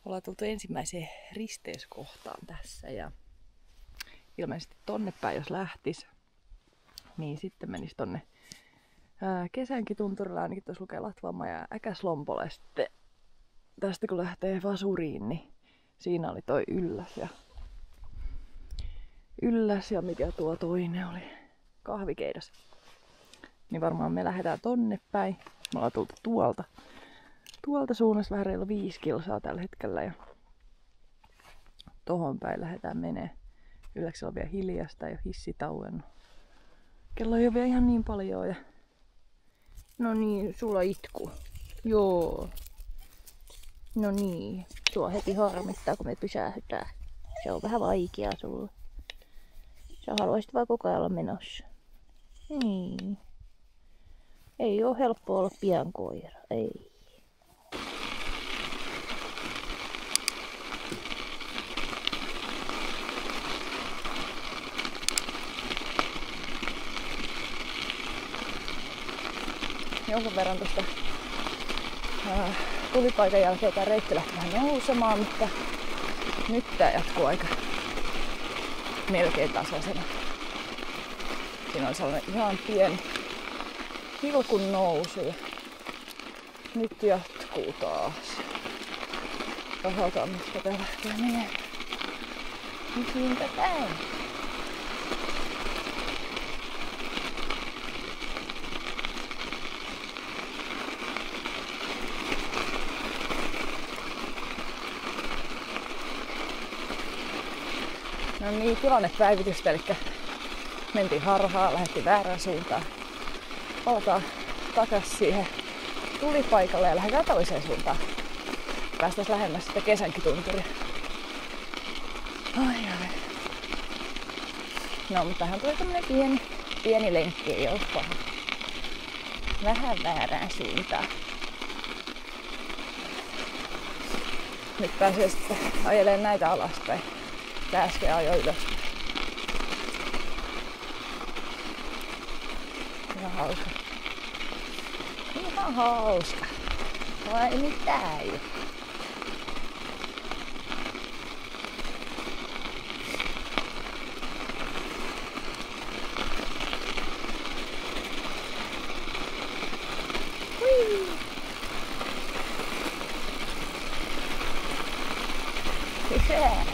Ollaan tultu ensimmäiseen risteyskohtaan tässä ja ilmeisesti tonne päin jos lähtis, niin sitten menisi tonne Kesänkitunturilla, ainakin tuossa lukee Latvamaa ja Äkäslompolo. Ja sitten tästä kun lähtee Vasuriin, niin siinä oli toi Ylläs ja mikä tuo toinen oli, Kahvikeidas. Niin varmaan me lähdetään tonne päin. Me ollaan tultu tuolta suunnasta vähän reilu 5 kilsaa tällä hetkellä ja tohon päin lähdetään menee. Ylläksellä on vielä hiljasta, ei ole hissi tauennut. Kello ei ole vielä ihan niin paljon ja... No niin, sulla itku. Joo. No niin, sua heti harmittaa kun me pysähdytään. Se on vähän vaikeaa sulle. Sä haluaisit vaan koko ajan olla menossa. Niin. Ei oo helppo olla pienkoira, ei. Jonkun verran tuosta tulipaikan jälkeen tää reitti lähti vähän nousemaan, mutta nyt tää jatkuu aika melkein tasaisena. Siinä on sellainen ihan pieni hilkun nousu ja nyt jatkuu taas. Katsotaan mistä tää lähtee menee. Siitä päin. No niin, tilannepäivitystä, eli mentiin harhaan, lähdettiin väärään suuntaan. Palataan takas siihen tulipaikalle ja lähdetään toiseen suuntaan. Päästäis lähemmäs sitä Kesänkitunturia. Ai. No, mutta tähän tuli tämmönen pieni lenkki, ei oo paha. Vähän väärään suuntaan. Nyt pääsee sitten ajelemaan näitä alaspäin. Tää äsken ajoi ylös. Ihan hauska. Ihan hauska. Vai mitään jo. Hui. Hyvä.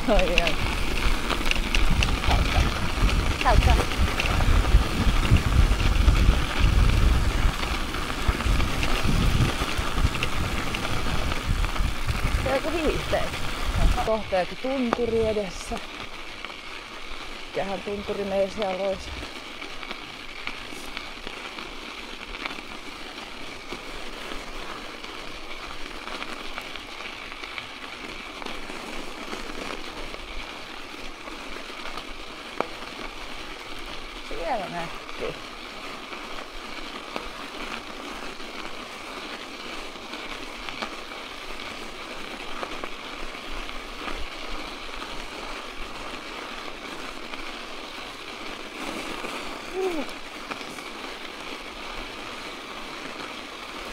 Ai. Hauska. Se on joku hiihteen. Kohta joku tunturi edessä. Mikähän tunturi meidän siellä olisi. Siellä nähtiin.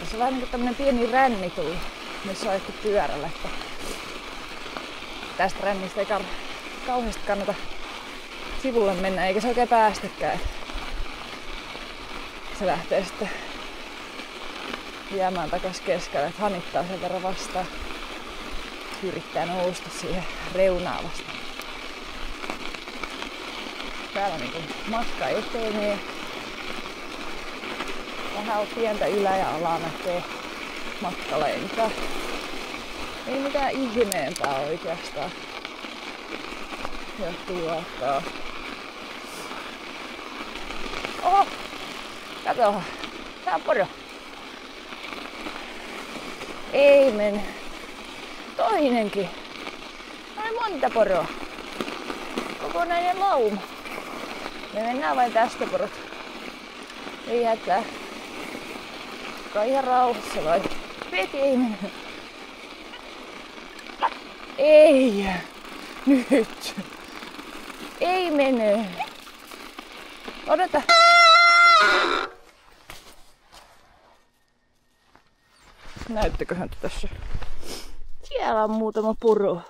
Tässä on vähän niin kuin tämmönen pieni ränni tuli, missä on ajettu pyörällä. Että tästä rännistä ei kauheasti kannata sivulle mennä, eikä se oikein päästäkään. Se lähtee sitten jäämään takas keskelle, että hanittaa sen verran vastaan. Yrittää nousta siihen reunaan vastaan. Täällä on niinku matka etenee. Vähän on pientä ylä- ja alamäkeä matkalenkää. Ei mitään ihmeempää oikeastaan. Ja tuota... Oho! Kato, tää on poro. Ei mene. Toinenkin. Noin monta poroa. Kokonainen lauma. Me mennään vain tästä porot. Ei hätää. Kai ihan rauhassa vai? Peti ei mene. Ei. Nyt. Ei mene. Odota. Näyttäköhän tässä? Siellä on muutama puro.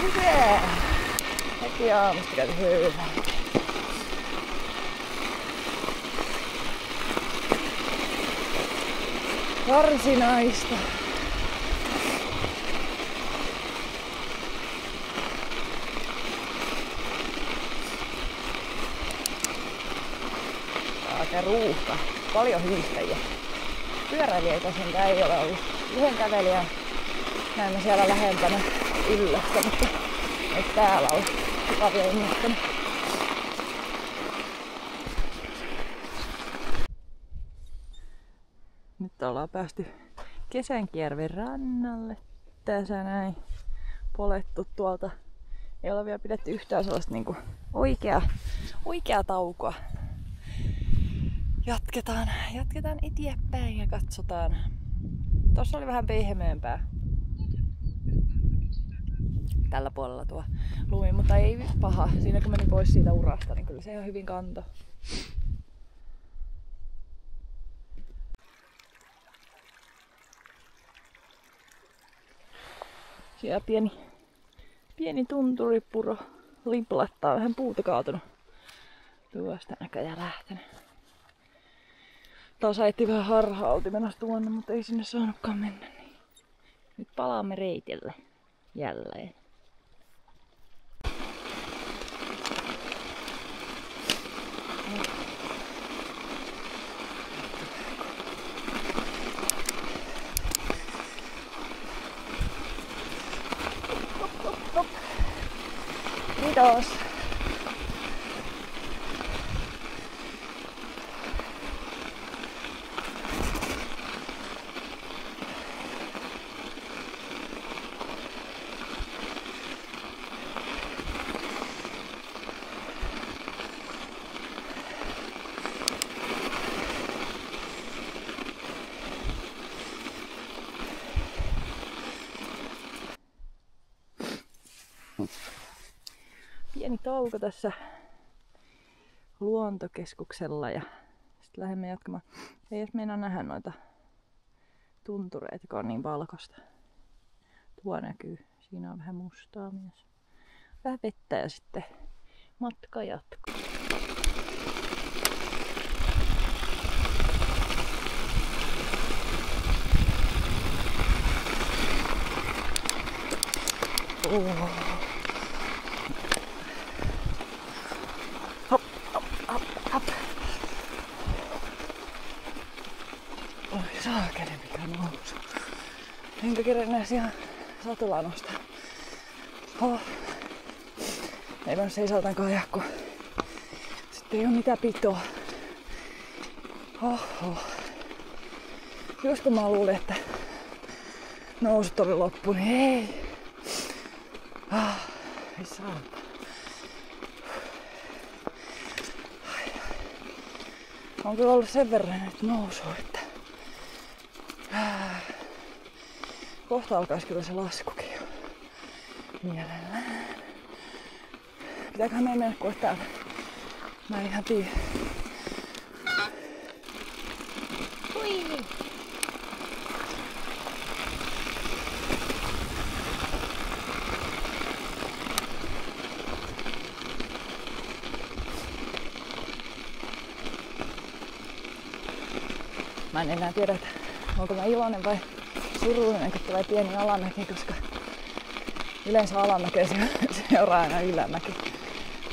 Hyvä! Heti aamusta käyty hyvää. Varsinaista. Aika ruuhka. Paljon hiihtäjiä. Pyöräilijöitä sentään ei ole ollut. Yhden kävelijän näemme siellä lähempänä yllästä, mutta ei täällä ole mukavia innoittanut. Nyt ollaan päästy Kesänkijärven rannalle. Tässä näin polettu tuolta. Ei ole vielä pidetty yhtään sellaista niinku oikeaa taukoa. Jatketaan eteenpäin ja katsotaan. Tossa oli vähän pehmeämpää. Tällä puolella tuo lumi, mutta ei paha. Siinä kun meni pois siitä urasta, niin kyllä se ihan hyvin kantoi. Siellä pieni tunturipuro limplattaa, vähän puuta kaatunut. Tuosta näköjään lähtenyt. Taas ajettiin vähän harhaa, oltiin menossa tuonne, mutta ei sinne saanutkaan mennä. Niin. Nyt palaamme reitille jälleen. Kiitos! Pieni tauko tässä luontokeskuksella ja sitten lähdemme jatkamaan. Ei edes meinaa nähdä noita tuntureita, kun on niin valkoista. Tuo näkyy. Siinä on vähän mustaa myös. Vähän vettä ja sitten matka jatkuu. Oh. Hop, hop, hop, hop. Oi saakeli mikä nousu. Enkä kerennees ihan satulaa nostaa. Oh. Ei mä seisaltaankaan ajaa, kun sitten ei oo mitään pitoa. Oho. Just kun mä luulin, että nousut oli loppu, niin ei. Ei saa. On kyllä ollut sen verran nyt nousua, että Kohta alkaisi kyllä se laskukin jo. Mielellään. Pitääköhän meidän mennä kohta täältä? Mä en ihan tiedä. Hui! Mä en enää tiedä, että onko mä iloinen vai surullinen, kun tulee pieni alamäki, koska yleensä alamäkeä seuraa aina ylämäki.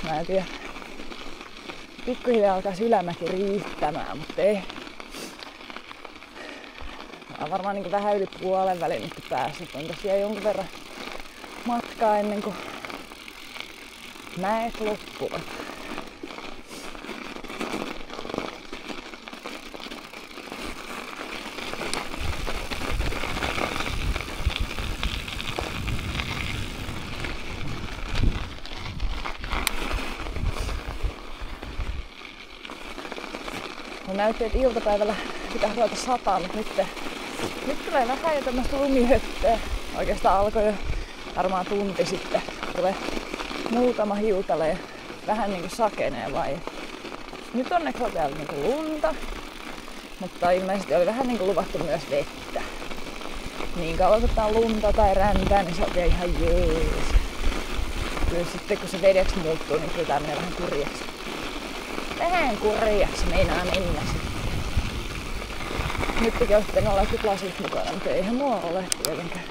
Mä en tiedä. Pikkuhiljaa alkaisi ylämäki riittämään, mutta ei. Mä oon varmaan niin vähän yli puolen välin nyt päässyt. On tosiaan jonkun verran matkaa ennen kuin mäet loppuvat. Näytti, että iltapäivällä pitää ruveta sataa, mutta nyt tulee vähän jo tämmöistä lumihöttöä. Oikeastaan alkoi jo varmaan tunti sitten. Tulee muutama hiutale ja vähän niinku sakenee vai. Nyt onneksi on täällä niinku lunta, mutta ilmeisesti oli vähän niinku luvattu myös vettä. Niin kauan kun tää on lunta tai räntää, niin se on vielä ihan jees. Kyllä sitten kun se vedeksi muuttuu, niin kyllä tää menee vähän kurjaksi. Vähän kurjaksi meinaa mennä sitten. Nytkin olisi pitänyt olla jotkut lasit mukana, mutta eihän mua ole tietenkään.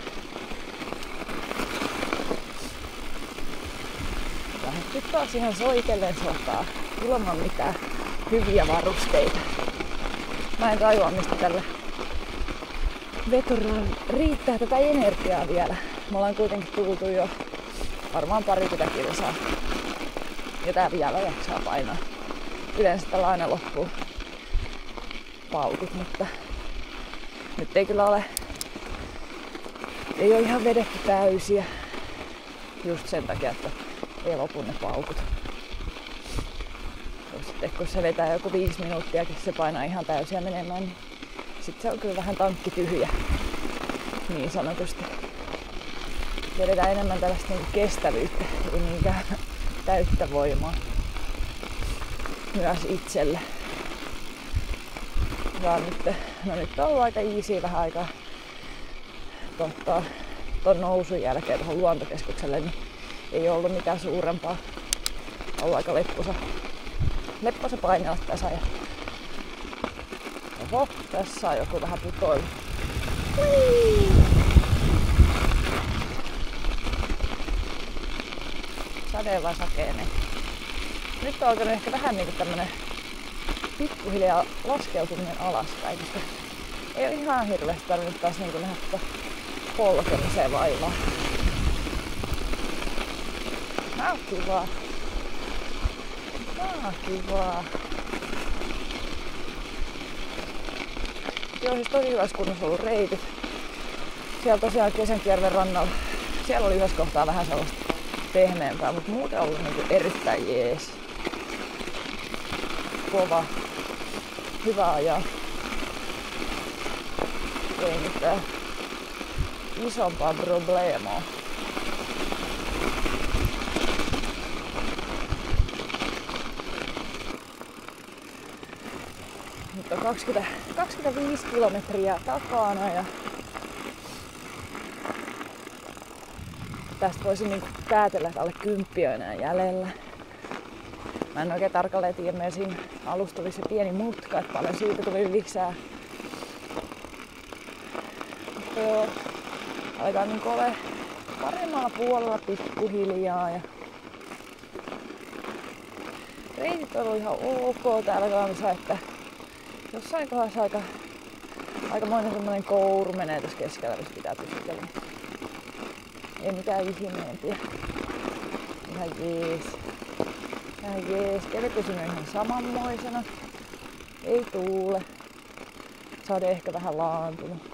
Lähdetty taas ihan soitellen sotaa ilman mitään hyviä varusteita. Mä en tajua, mistä tälle veturilla riittää tätä energiaa vielä. Me ollaan kuitenkin tultu jo varmaan 20 kilsaa. Ja tää vielä jaksaa painaa. Yleensä tällä aina loppuu paukut, mutta nyt ei kyllä ole, ei ole ihan vedetty täysiä just sen takia, että ei lopu ne paukut. Ja sitten kun se vetää joku 5 minuuttiakin, se painaa ihan täysiä menemään, niin sitten se on kyllä vähän tankki tyhjä, niin sanotusti. Vedetään enemmän tällaista niin kestävyyttä, ei niinkään täyttä voimaa. Myös itselle. Ja nyt on ollut aika easy vähän aikaa ton nousun jälkeen tuohon luontokeskukselle, niin ei ollut mitään suurempaa. Ollut aika lepposa painella tässä. Ja oho, tässä on joku vähän putoilu. Sadee vai sakeene? Nyt on alkanut ehkä vähän niinku tämmönen pikkuhiljaa laskeutuminen alaspäin, koska ei ole ihan hirveästi tarvinnut taas niinku nähdä tätä polkemiseen vaivaa. Nää on kivaa. Joo, siis tosi hyvässä kunnossa ollut reitit. Siellä tosiaan Kesänkijärven rannalla. Siellä oli yhdessä kohtaa vähän sellaista pehmeämpää, mutta muuten on ollut niinku erittäin jees. Kova. Hyvä ajaa. Ei mitään isompaa probleemaa. Nyt on 25 kilometriä takana ja tästä voisin niinku päätellä, että alle 10 on enää jäljellä. Mä en oikein tarkalleen tiedä, meillä siinä alussa tuli se pieni mutka, että paljon siitä tuli lisää. Mutta joo, aletaan niinku ole paremmalla puolella pikkuhiljaa. Ja reitit on ollut ihan ok täällä kanssa, että jossain kohdassa aikamoinen semmonen kouru menee tässä keskellä, jos pitää pysytellä. Ei mitään ihmeempiä. Ihan jees. Keli pysynyt ihan samanmoisena. Ei tuule. Sade ehkä vähän laantunut.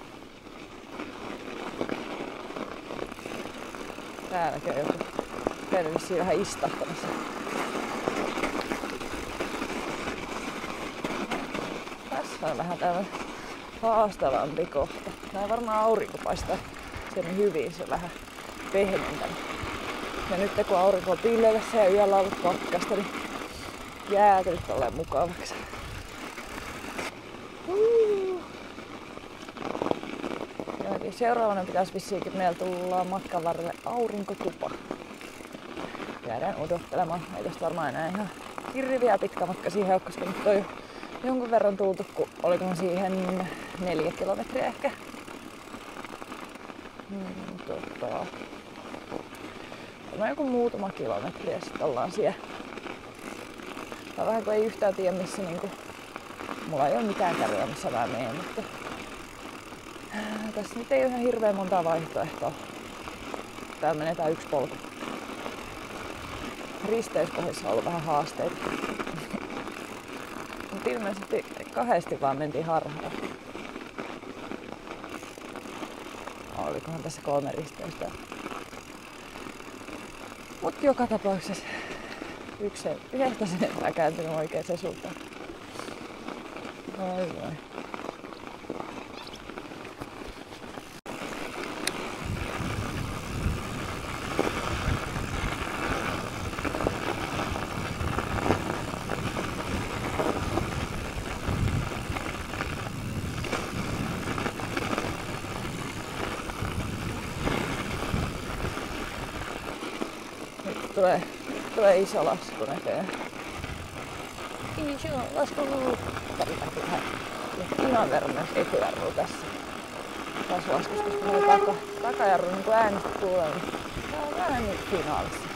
Täälläkin on joku tervissi vähän istahtamassa. Tässä on vähän tämmönen haastavampi kohta. Näin varmaan aurinko paistaa sen hyvin se vähän pehmentänyt. Ja nyt kun aurinko on pilvessä ja yöllä on ollut pakkasta, niin jäätynyt tolleen mukavaksi. Ja seuraavana pitäisi vissiinkin meillä tulla matkan varrelle aurinkotupa. Jäädään odottelemaan. Ei tästä varmaan enää ihan hirviä pitkä matka siihen ole, koska nyt on jo jonkun verran tultu, kun olikohan siihen 4 kilometriä ehkä. On joku muutama kilometri ja sitten ollaan siellä. Tai vähän kun ei yhtään tiedä missä niinku... Mulla ei ole mitään kärryä missä mä menen, mutta... Tässä nyt ei ole ihan hirveän montaa vaihtoehtoa. Täällä menee tää yksi polku. Risteyskohdissa on ollut vähän haasteita. Mutta ilmeisesti 2 vaan mentiin harhaan. Olikohan tässä 3 risteystä. Mut joka tapauksessa yhdestä sen enempää kääntynyt oikeaan suuntaan. Ai vai. Tulee iso lasku näköjään. Iso lasku. Tarvitaan ihan verran myös etujarrua tässä laskussa, koska meidän takajarru niin äänestä tulee. Tää on vähän nyt finaalissa.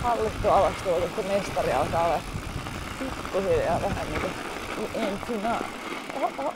Hallittu alaksi tuotu mestari alkaa olla pikkuhiljaa vähän niinku en finaa. Oho.